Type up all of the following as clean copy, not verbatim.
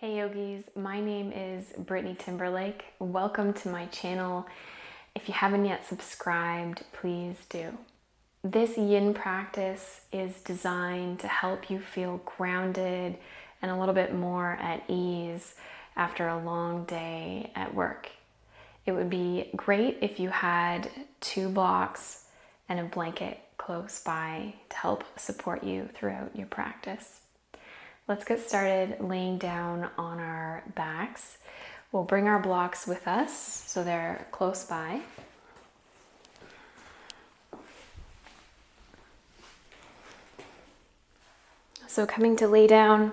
Hey yogis, my name is Brittany Timberlake. Welcome to my channel. If you haven't yet subscribed, please do. This yin practice is designed to help you feel grounded and a little bit more at ease after a long day at work. It would be great if you had 2 blocks and a blanket close by to help support you throughout your practice. Let's get started laying down on our backs. We'll bring our blocks with us so they're close by. So coming to lay down,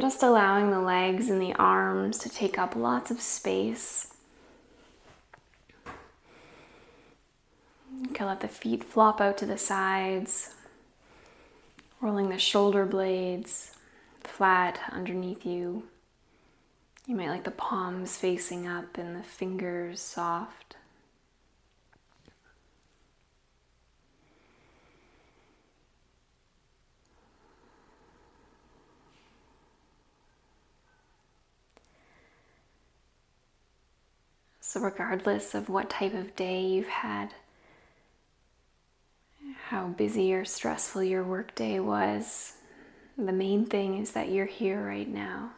just allowing the legs and the arms to take up lots of space. You can let the feet flop out to the sides. Rolling the shoulder blades flat underneath you. You might like the palms facing up and the fingers soft. So regardless of what type of day you've had, how busy or stressful your workday was, the main thing is that you're here right now.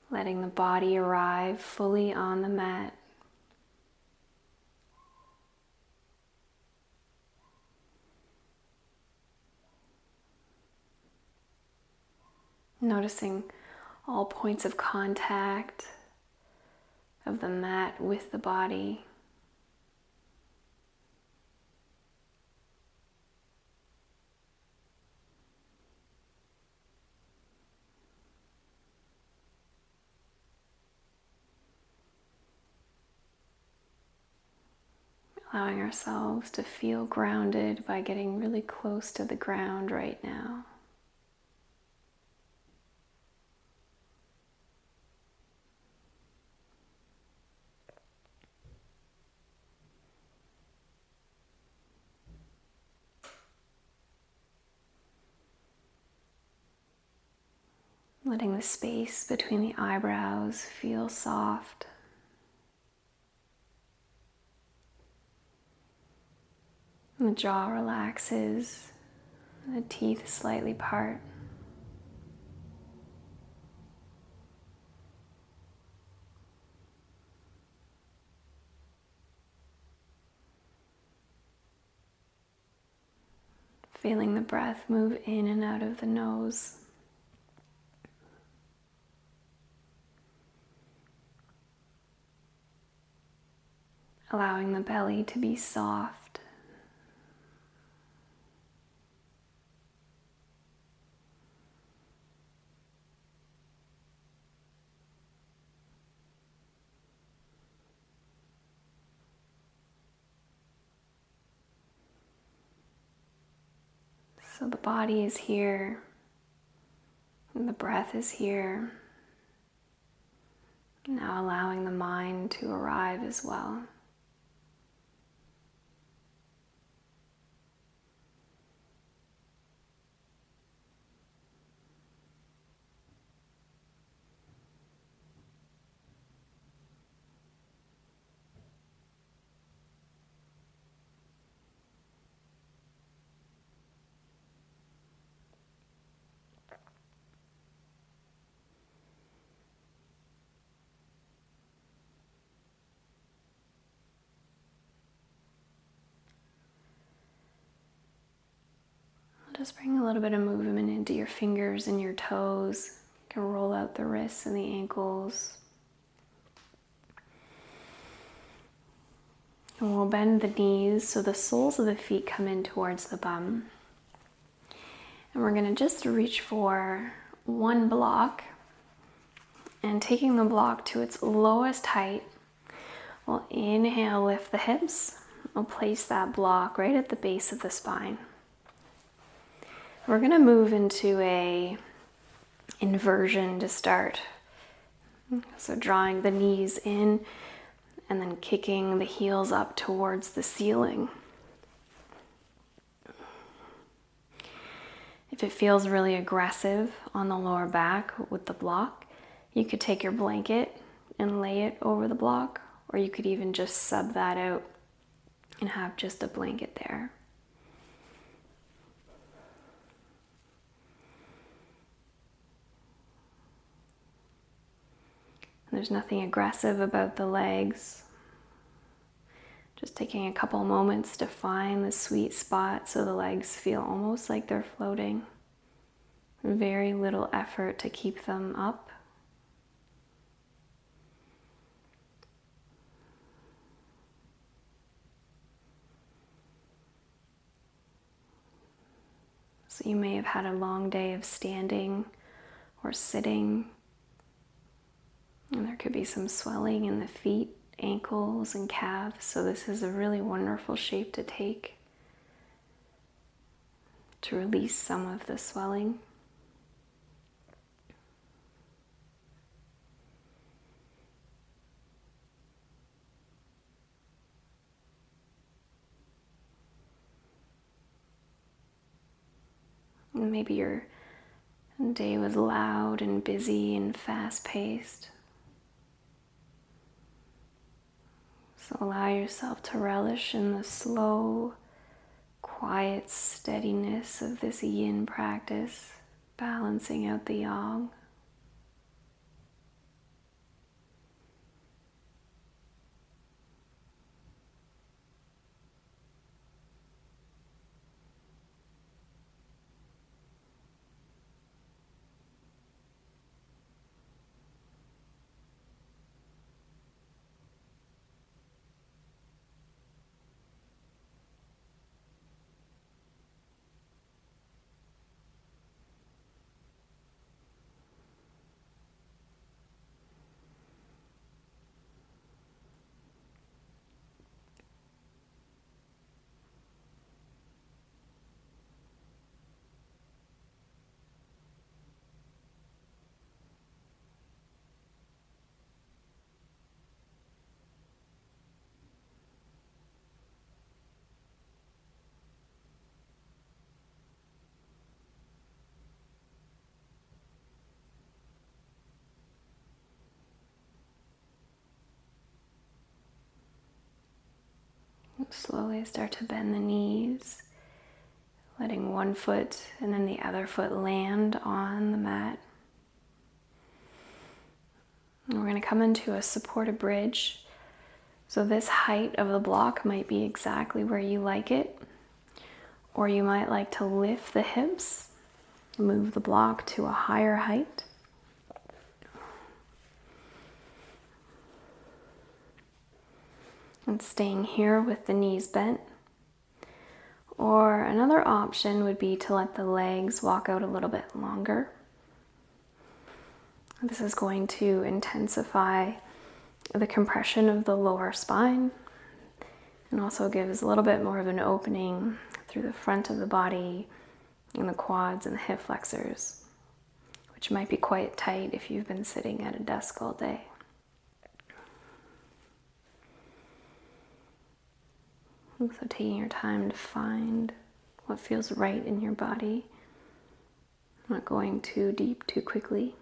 Letting the body arrive fully on the mat. Noticing all points of contact of the mat with the body. Allowing ourselves to feel grounded by getting really close to the ground right now. Letting the space between the eyebrows feel soft. And the jaw relaxes, and the teeth slightly part. Feeling the breath move in and out of the nose. Allowing the belly to be soft. So the body is here, and the breath is here. Now allowing the mind to arrive as well. Just bring a little bit of movement into your fingers and your toes. You can roll out the wrists and the ankles. And we'll bend the knees so the soles of the feet come in towards the bum. And we're going to just reach for one block. And taking the block to its lowest height, we'll inhale, lift the hips. We'll place that block right at the base of the spine. We're going to move into a inversion to start. So drawing the knees in and then kicking the heels up towards the ceiling. If it feels really aggressive on the lower back with the block, you could take your blanket and lay it over the block, or you could even just sub that out and have just a blanket there. There's nothing aggressive about the legs. Just taking a couple moments to find the sweet spot so the legs feel almost like they're floating. Very little effort to keep them up. So you may have had a long day of standing or sitting, and there could be some swelling in the feet, ankles, and calves. So this is a really wonderful shape to take to release some of the swelling. And maybe your day was loud and busy and fast-paced. So allow yourself to relish in the slow, quiet steadiness of this yin practice, balancing out the yang. Slowly start to bend the knees, letting one foot and then the other foot land on the mat. And we're going to come into a supported bridge. So this height of the block might be exactly where you like it, or you might like to lift the hips, move the block to a higher height. And staying here with the knees bent. Or another option would be to let the legs walk out a little bit longer. This is going to intensify the compression of the lower spine and also gives a little bit more of an opening through the front of the body and the quads and the hip flexors, which might be quite tight if you've been sitting at a desk all day. So taking your time to find what feels right in your body, not going too deep too quickly.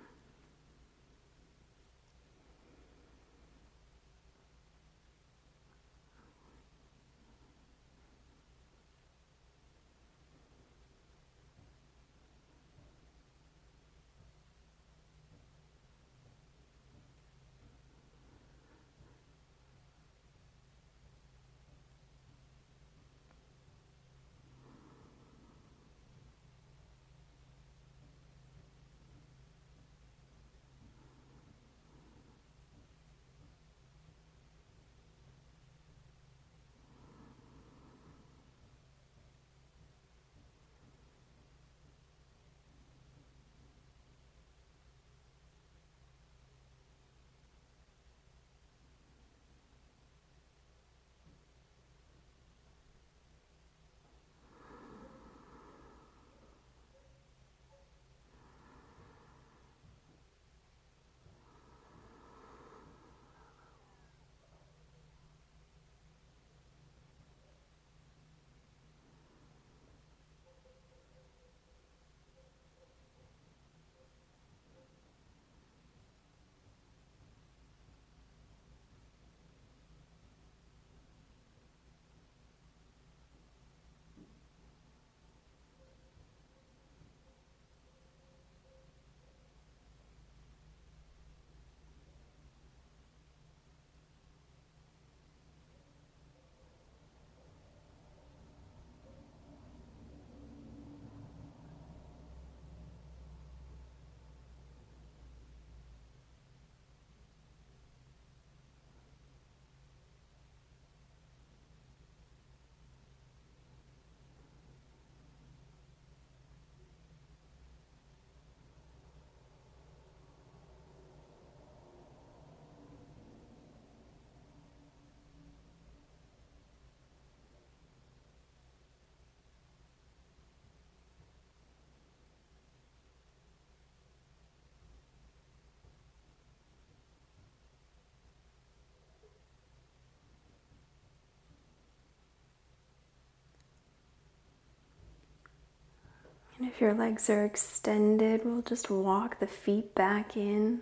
If your legs are extended, we'll just walk the feet back in.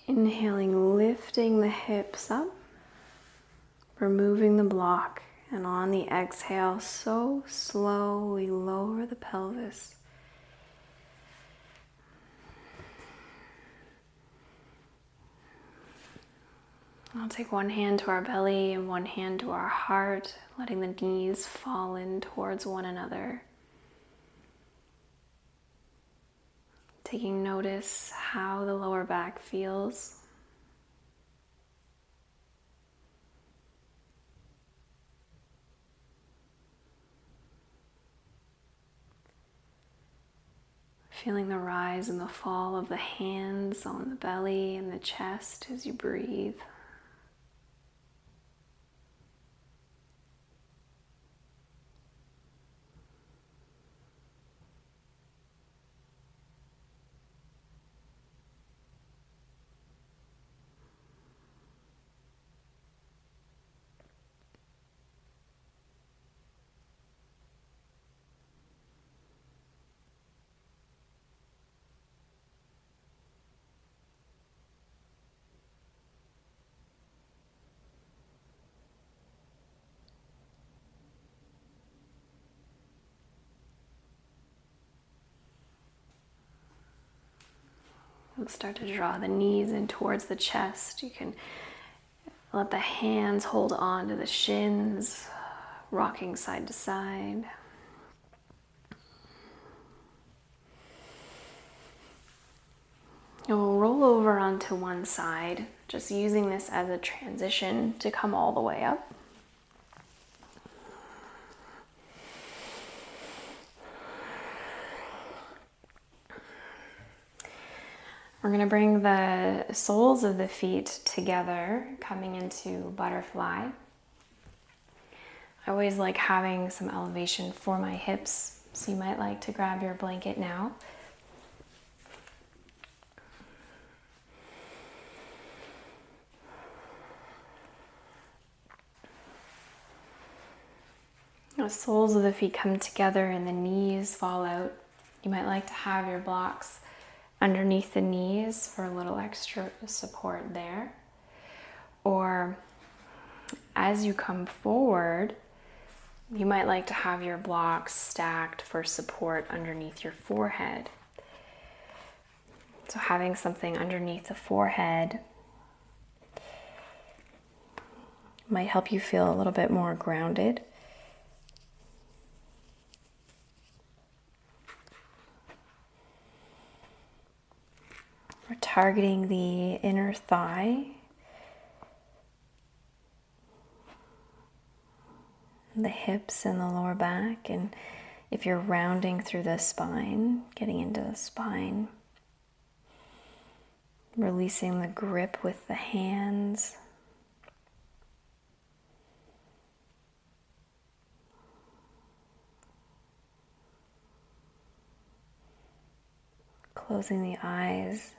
Inhaling, lifting the hips up, removing the block, and on the exhale, so slow, we lower the pelvis. I'll take one hand to our belly and one hand to our heart, letting the knees fall in towards one another. Taking notice how the lower back feels. Feeling the rise and the fall of the hands on the belly and the chest as you breathe. We'll start to draw the knees in towards the chest. You can let the hands hold on to the shins, rocking side to side. You'll roll over onto one side, just using this as a transition to come all the way up. We're going to bring the soles of the feet together, coming into butterfly. I always like having some elevation for my hips, so you might like to grab your blanket now. The soles of the feet come together and the knees fall out. You might like to have your blocks underneath the knees for a little extra support there. Or as you come forward, you might like to have your blocks stacked for support underneath your forehead. So having something underneath the forehead might help you feel a little bit more grounded. We're targeting the inner thigh, the hips and the lower back, and if you're rounding through the spine, getting into the spine, releasing the grip with the hands. Closing the eyes.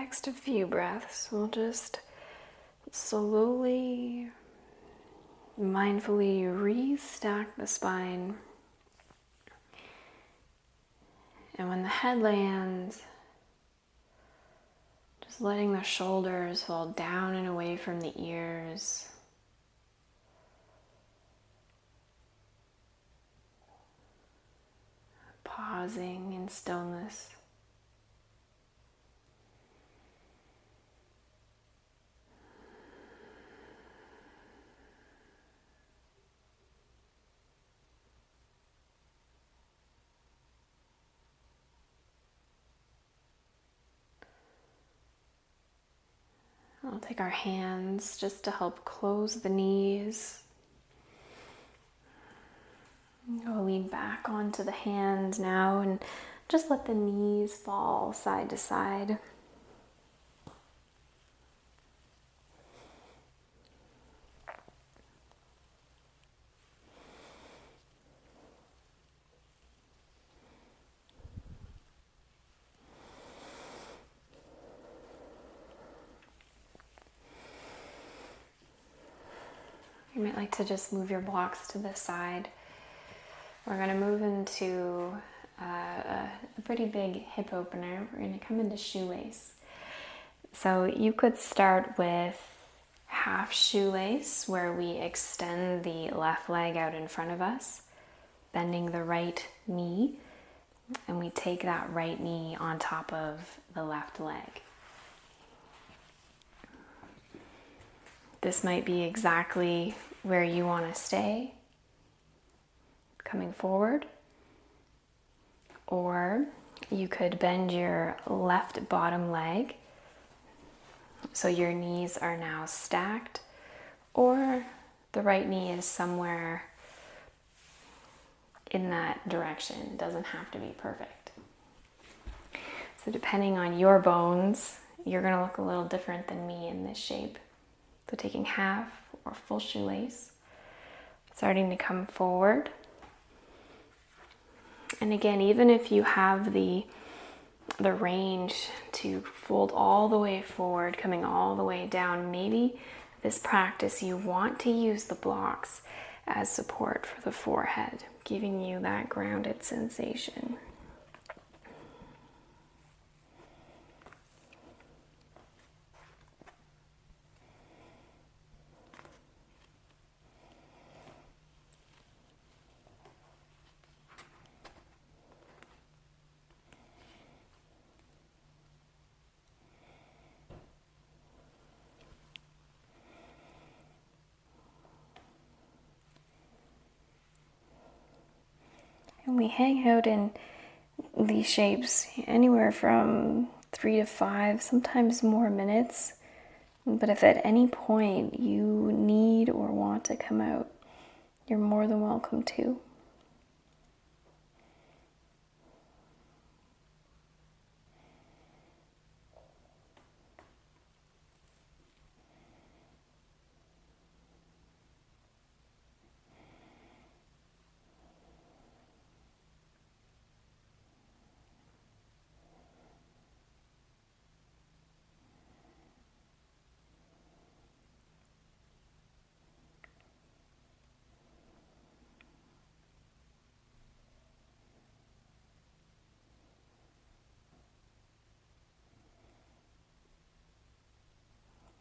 next few breaths, we'll just slowly, mindfully restack the spine. And when the head lands, just letting the shoulders fall down and away from the ears. Pausing in stillness. I'll take our hands just to help close the knees. Go lean back onto the hands now and just let the knees fall side to side. You might like to just move your blocks to the side. We're going to move into a pretty big hip opener. We're going to come into shoelace. So you could start with half shoelace, where we extend the left leg out in front of us, bending the right knee, and we take that right knee on top of the left leg. This might be exactly where you want to stay, coming forward. Or you could bend your left bottom leg so your knees are now stacked, or the right knee is somewhere in that direction. It doesn't have to be perfect. So depending on your bones, you're going to look a little different than me in this shape. So taking half or full shoelace, starting to come forward. And again, even if you have the range to fold all the way forward, coming all the way down, maybe this practice you want to use the blocks as support for the forehead, giving you that grounded sensation. And we hang out in these shapes anywhere from 3 to 5, sometimes more minutes. But if at any point you need or want to come out, you're more than welcome to.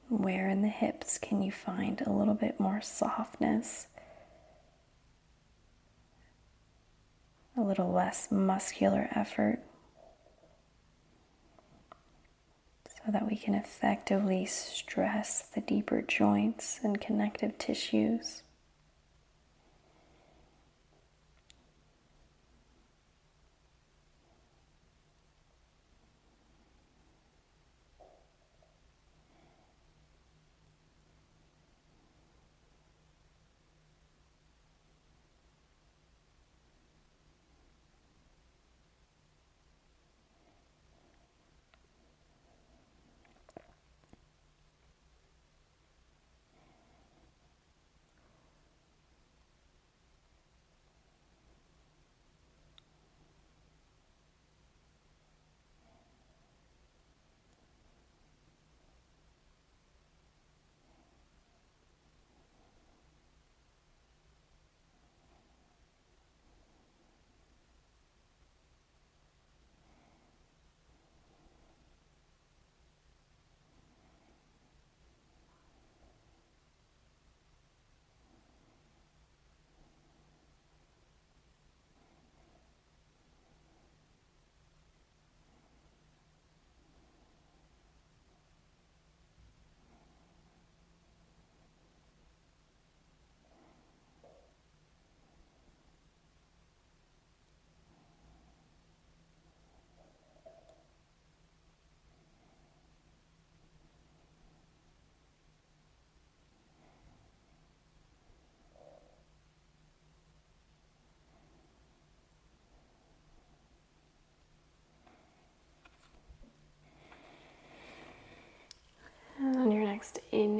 Where in the hips can you find a little bit more softness, a little less muscular effort, so that we can effectively stress the deeper joints and connective tissues?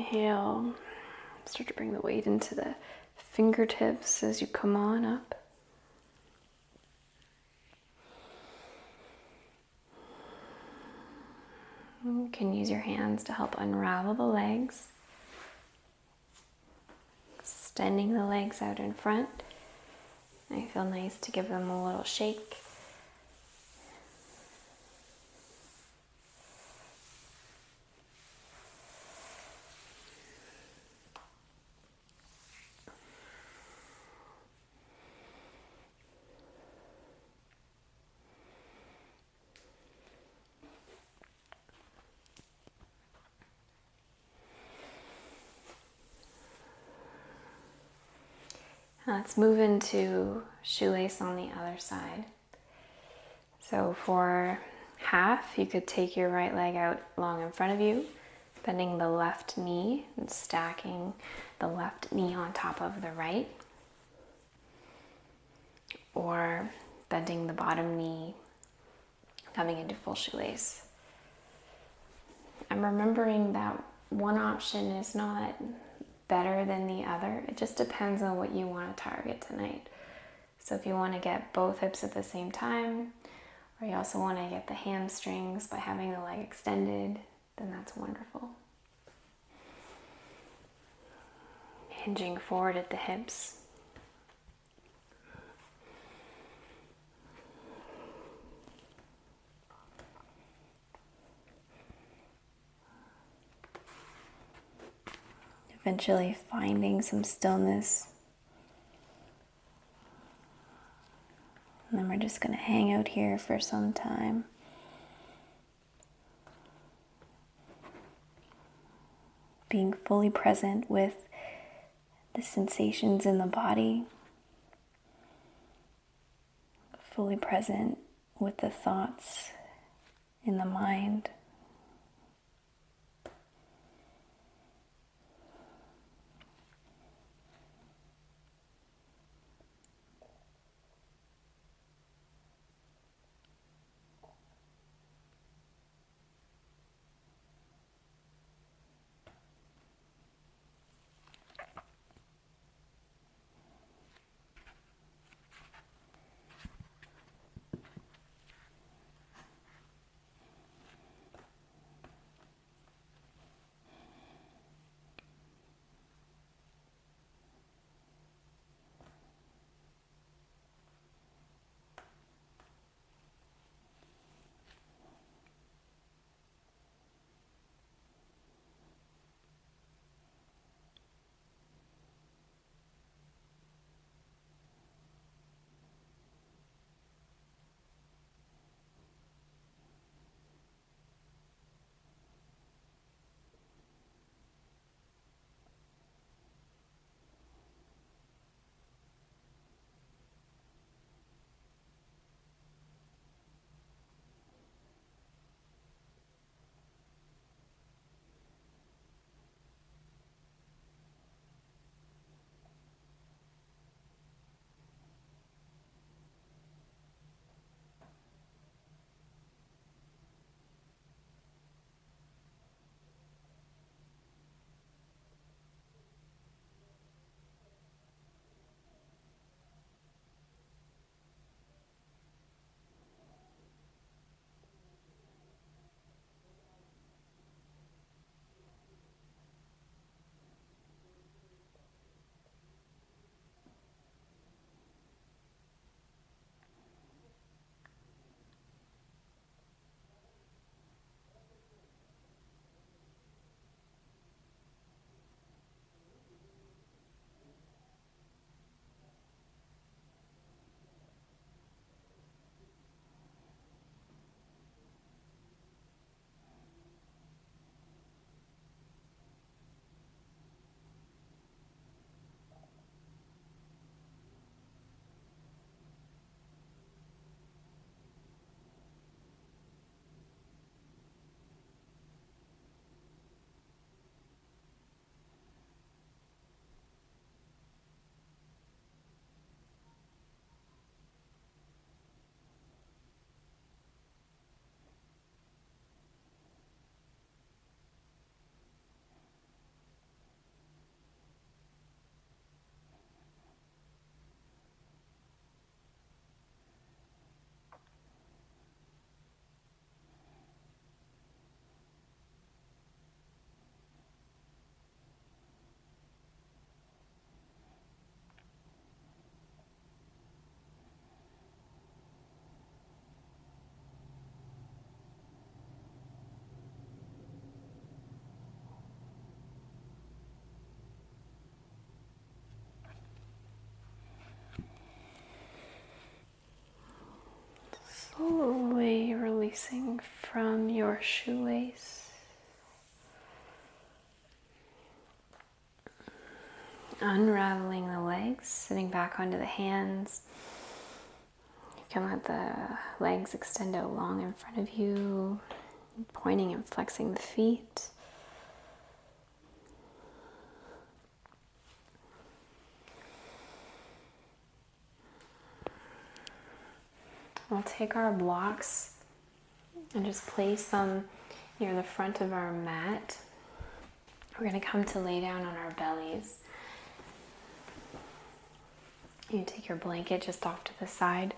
inhale, start to bring the weight into the fingertips as you come on up. You can use your hands to help unravel the legs. Extending the legs out in front. I feel nice to give them a little shake. Let's move into shoelace on the other side. So for half, you could take your right leg out long in front of you, bending the left knee and stacking the left knee on top of the right. Or bending the bottom knee, coming into full shoelace. I'm remembering that one option is not better than the other. It just depends on what you want to target tonight. So if you want to get both hips at the same time, or you also want to get the hamstrings by having the leg extended, then that's wonderful. Hinging forward at the hips. Eventually finding some stillness. And then we're just going to hang out here for some time. Being fully present with the sensations in the body. Fully present with the thoughts in the mind. releasing from your shoelace. Unraveling the legs, sitting back onto the hands. You can let the legs extend out long in front of you, pointing and flexing the feet. We'll take our blocks and just place them near the front of our mat. We're going to come to lay down on our bellies. You take your blanket just off to the side.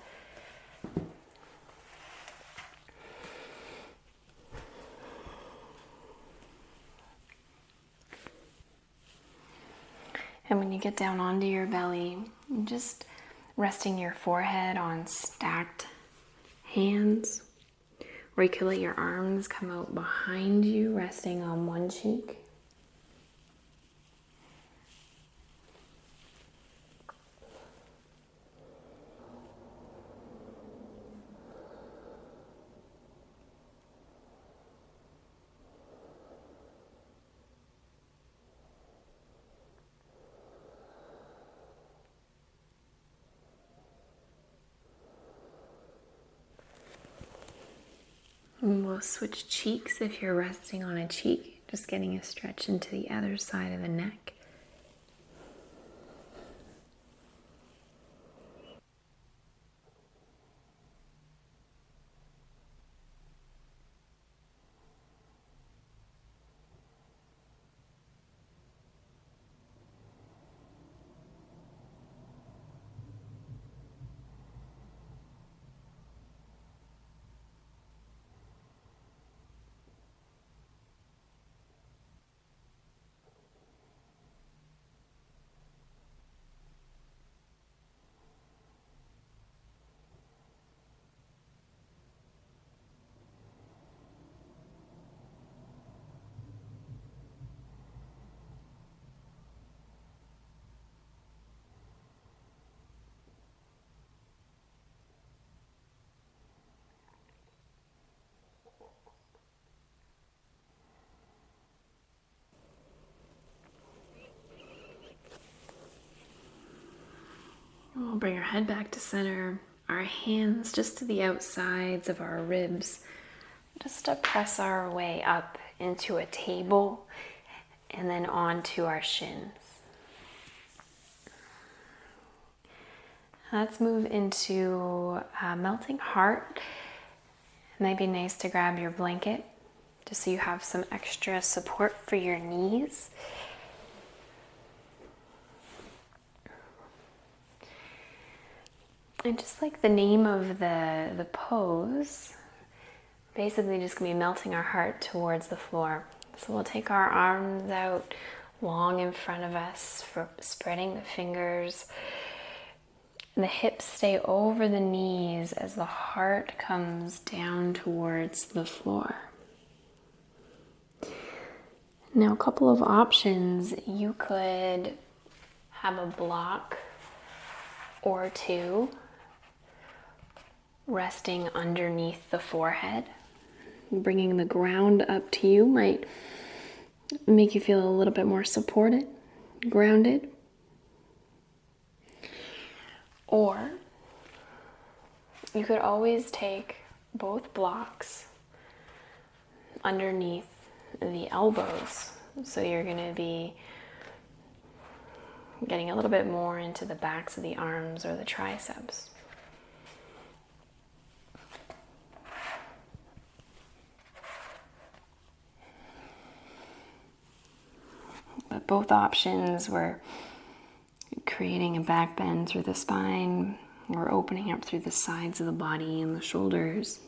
And when you get down onto your belly, just resting your forehead on stacked hands, or you could let your arms come out behind you, resting on one cheek. And we'll switch cheeks if you're resting on a cheek, just getting a stretch into the other side of the neck. We'll bring our head back to center, our hands just to the outsides of our ribs, just to press our way up into a table and then onto our shins. Let's move into melting heart. It might be nice to grab your blanket just so you have some extra support for your knees. And just like the name of the pose, basically just gonna be melting our heart towards the floor. So we'll take our arms out long in front of us, for spreading the fingers. And the hips stay over the knees as the heart comes down towards the floor. Now, a couple of options. You could have a block or two resting underneath the forehead. Bringing the ground up to you might make you feel a little bit more supported, grounded. Or you could always take both blocks underneath the elbows. So you're going to be getting a little bit more into the backs of the arms or the triceps. But both options were creating a back bend through the spine or opening up through the sides of the body and the shoulders.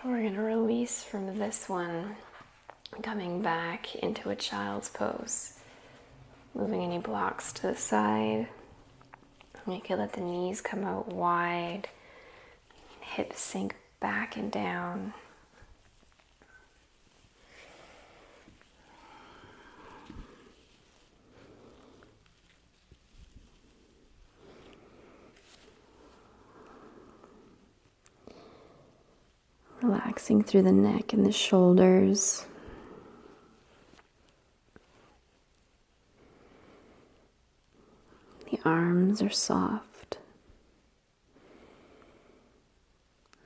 We're going to release from this one, coming back into a child's pose. Moving any blocks to the side. You can let the knees come out wide, hips sink back and down. Relaxing through the neck and the shoulders. The arms are soft.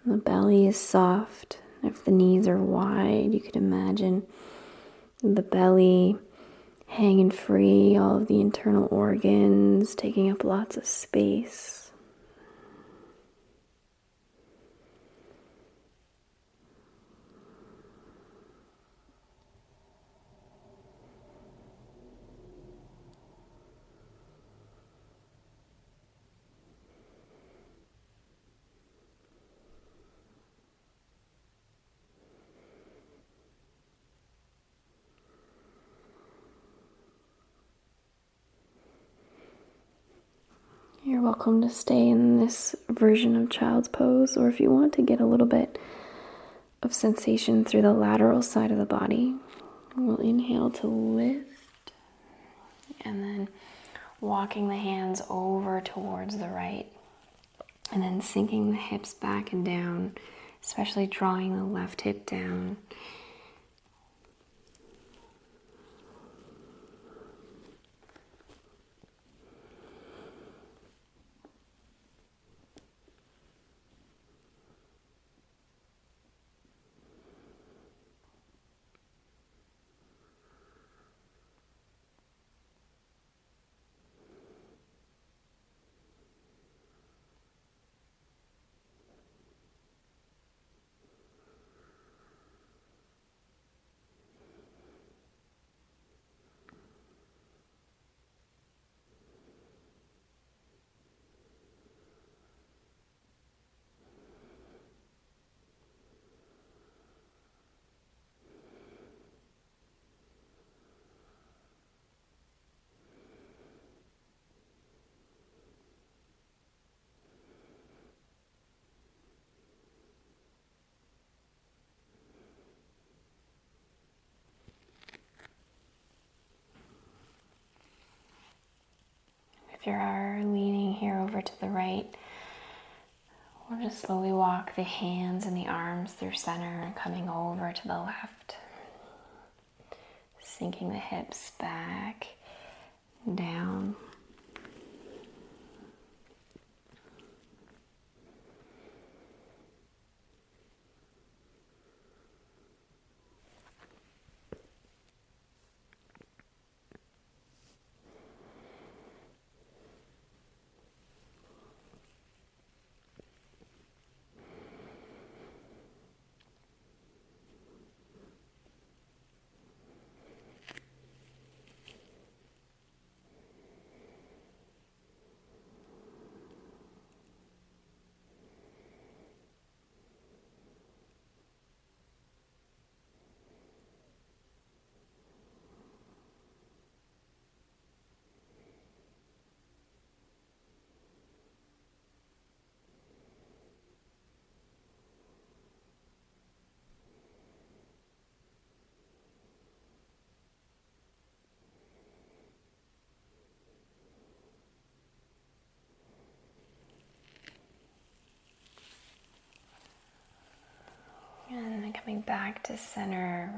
The belly is soft. If the knees are wide, you could imagine the belly hanging free, all of the internal organs taking up lots of space. You're welcome to stay in this version of child's pose, or if you want to get a little bit of sensation through the lateral side of the body, we'll inhale to lift, and then walking the hands over towards the right, and then sinking the hips back and down, especially drawing the left hip down. If you are leaning here over to the right, we'll just slowly walk the hands and the arms through center, coming over to the left. Sinking the hips back, down. And then coming back to center,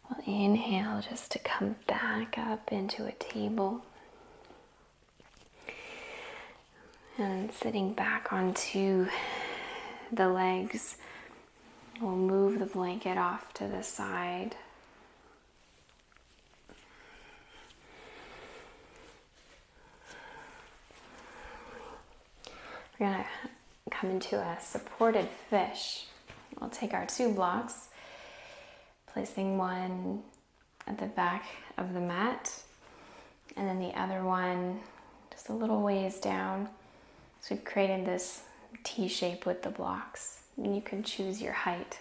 we'll inhale just to come back up into a table. And sitting back onto the legs, we'll move the blanket off to the side. We're going to come into a supported fish. We'll take our 2 blocks, placing one at the back of the mat, and then the other one just a little ways down. So we've created this T shape with the blocks. and you can choose your height.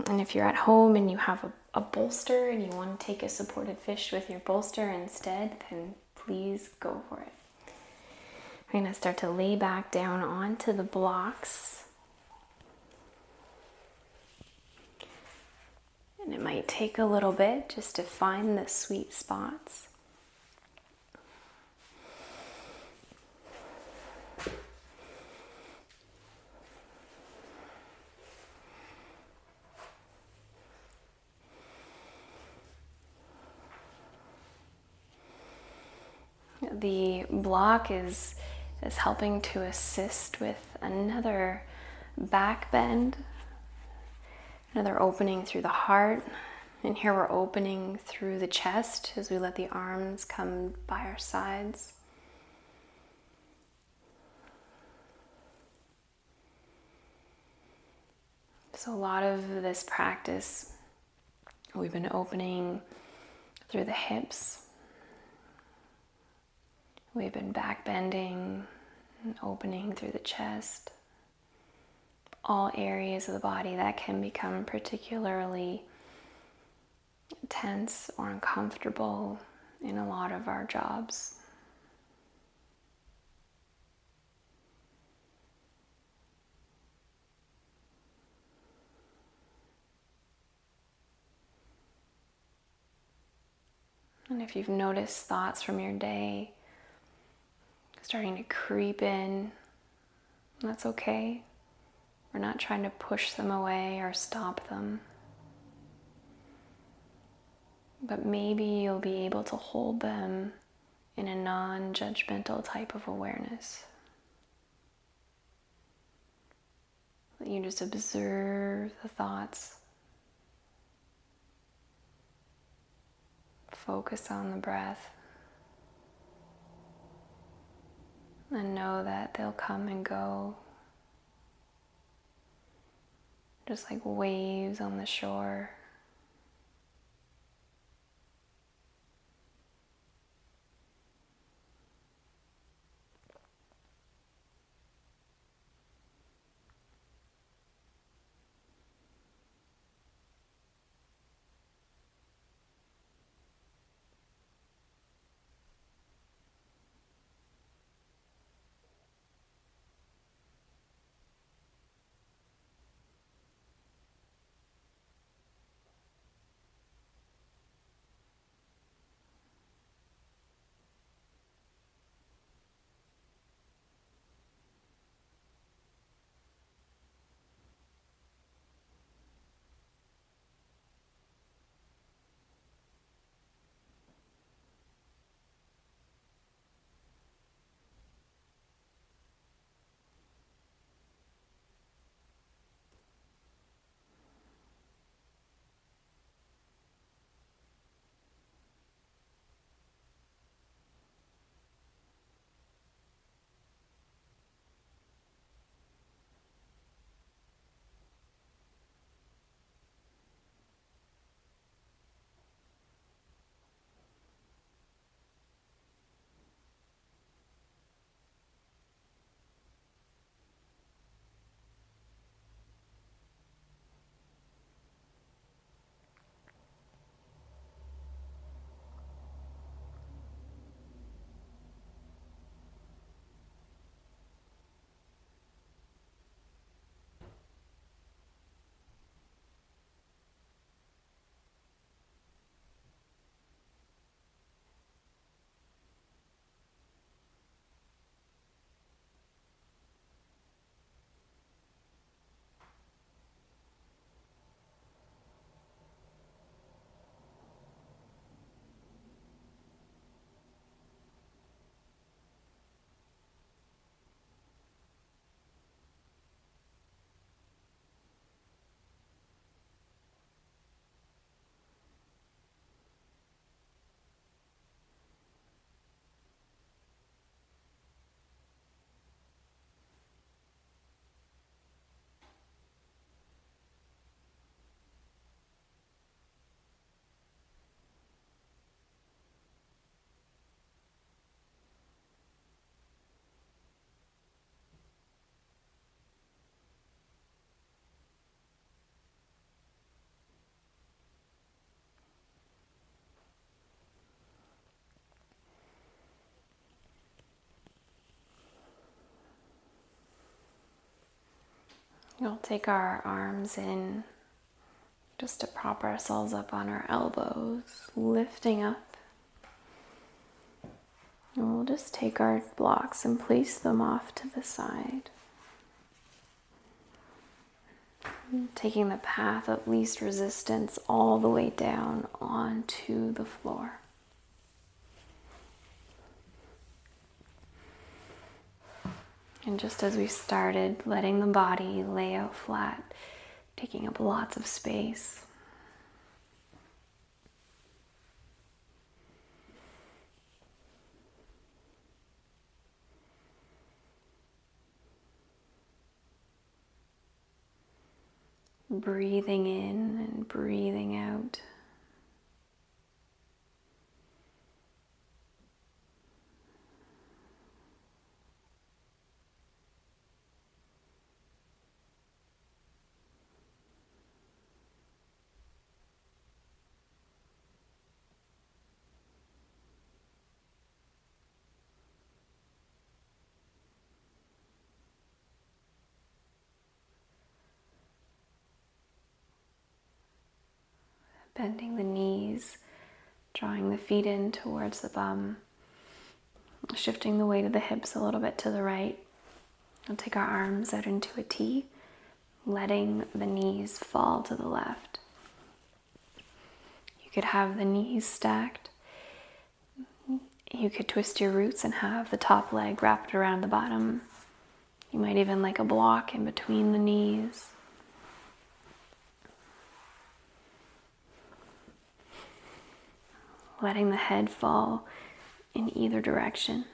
And if you're at home and you have a bolster and you want to take a supported fish with your bolster instead, then please go for it. I'm going to start to lay back down onto the blocks. And it might take a little bit just to find the sweet spots. The block is helping to assist with another back bend, another opening through the heart. And here we're opening through the chest as we let the arms come by our sides. So a lot of this practice, we've been opening through the hips. We've been back bending and opening through the chest. All areas of the body that can become particularly tense or uncomfortable in a lot of our jobs. And if you've noticed thoughts from your day starting to creep in, that's okay. We're not trying to push them away or stop them. But maybe you'll be able to hold them in a non-judgmental type of awareness. You just observe the thoughts. Focus on the breath. And know that they'll come and go, just like waves on the shore. We'll take our arms in just to prop ourselves up on our elbows, lifting up. And we'll just take our blocks and place them off to the side. Taking the path of least resistance all the way down onto the floor. And just as we started, letting the body lay out flat, taking up lots of space. Breathing in and breathing out. Bending the knees, drawing the feet in towards the bum, shifting the weight of the hips a little bit to the right. We'll take our arms out into a T, letting the knees fall to the left. You could have the knees stacked. You could twist your roots and have the top leg wrapped around the bottom. You might even like a block in between the knees. Letting the head fall in either direction.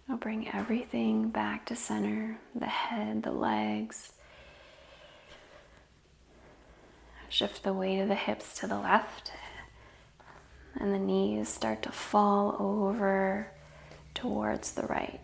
I'll bring everything back to center, the head, the legs. Shift the weight of the hips to the left, and the knees start to fall over towards the right.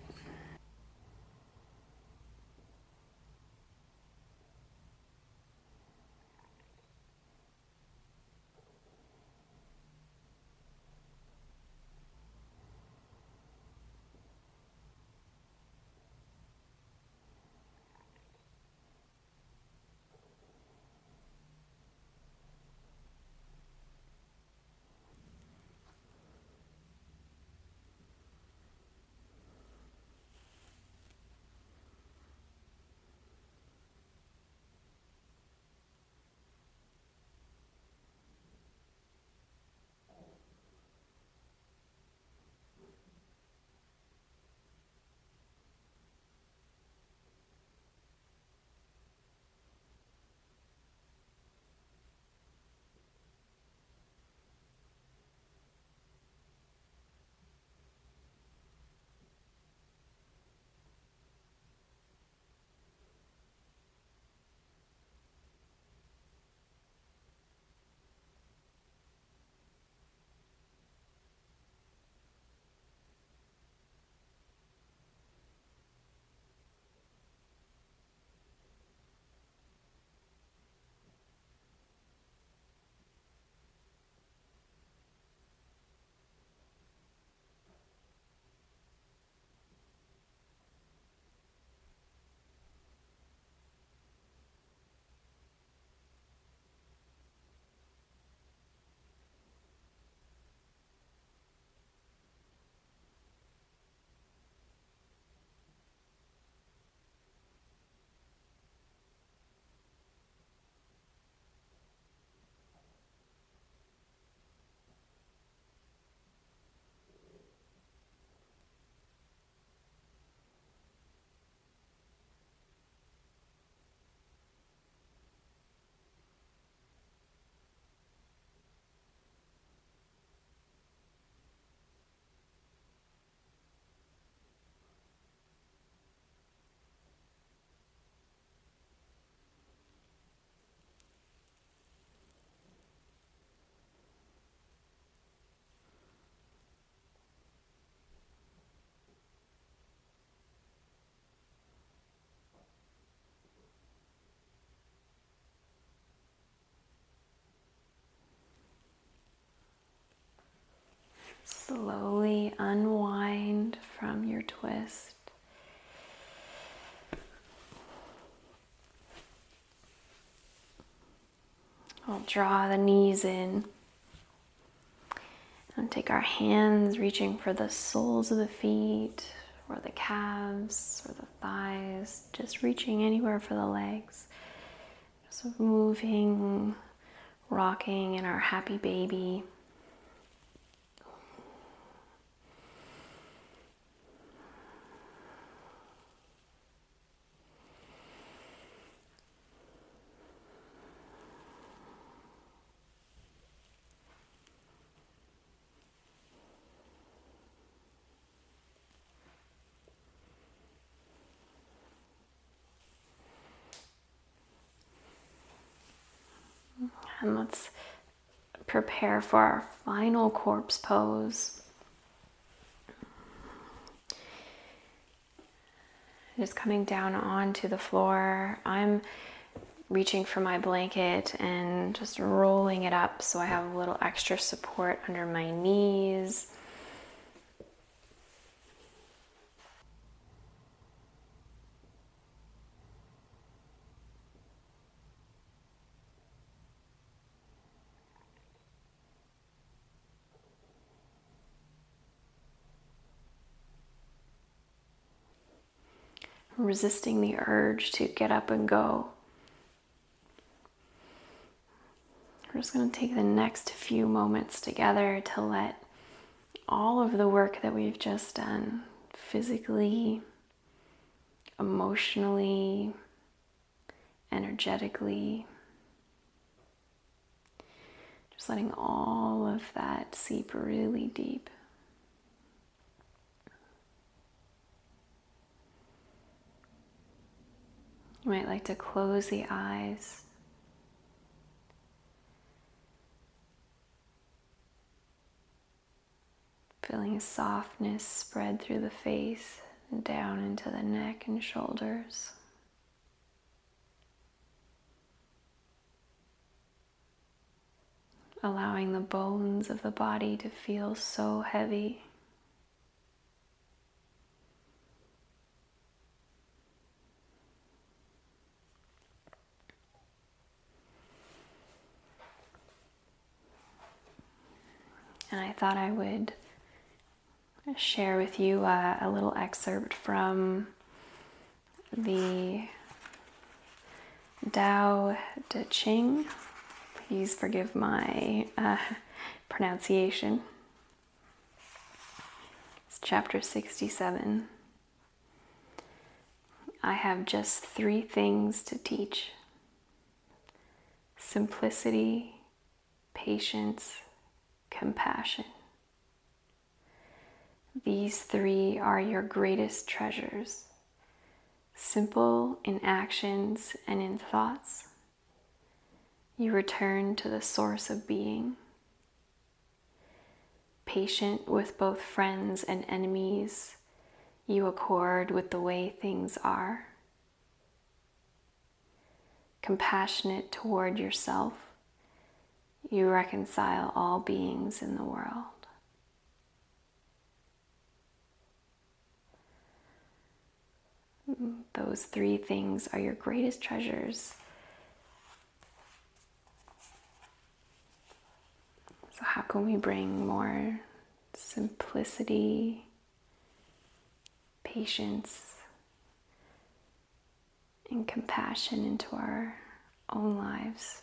Slowly unwind from your twist. We'll draw the knees in and take our hands reaching for the soles of the feet or the calves or the thighs, just reaching anywhere for the legs. Just moving, rocking in our happy baby. And let's prepare for our final corpse pose. Just coming down onto the floor. I'm reaching for my blanket and just rolling it up so I have a little extra support under my knees. Resisting the urge to get up and go. We're just going to take the next few moments together to let all of the work that we've just done, physically, emotionally, energetically, just letting all of that seep really deep. You might like to close the eyes. Feeling a softness spread through the face and down into the neck and shoulders. Allowing the bones of the body to feel so heavy. And I thought I would share with you a little excerpt from the Tao Te Ching. Please forgive my pronunciation. It's chapter 67. I have just 3 things to teach: simplicity, patience, compassion. These 3 are your greatest treasures. Simple in actions and in thoughts, you return to the source of being. Patient with both friends and enemies, you accord with the way things are. Compassionate toward yourself, you reconcile all beings in the world. Those 3 things are your greatest treasures. So how can we bring more simplicity, patience, and compassion into our own lives?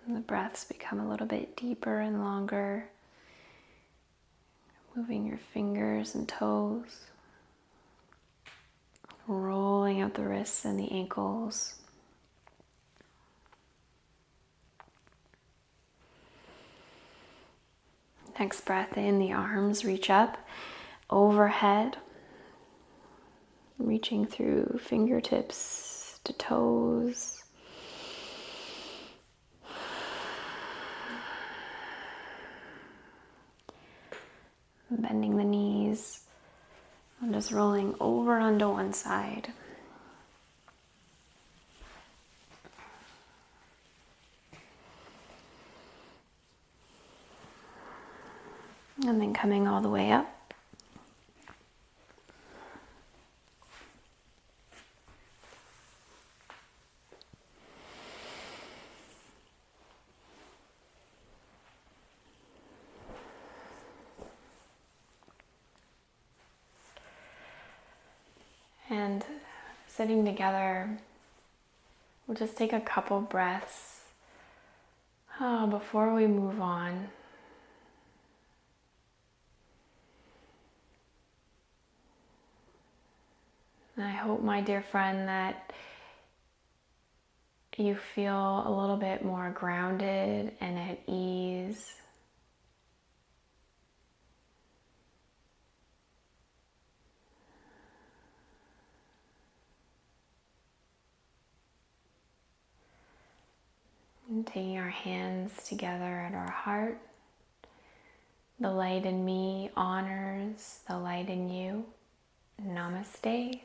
And the breaths become a little bit deeper and longer. Moving your fingers and toes. Rolling out the wrists and the ankles. Next breath in, the arms reach up overhead, reaching through fingertips to toes. Bending the knees and just rolling over onto one side. And then coming all the way up. And sitting together, we'll just take a couple breaths before we move on. And I hope, my dear friend, that you feel a little bit more grounded and at ease. And taking our hands together at our heart. The light in me honors the light in you. Namaste.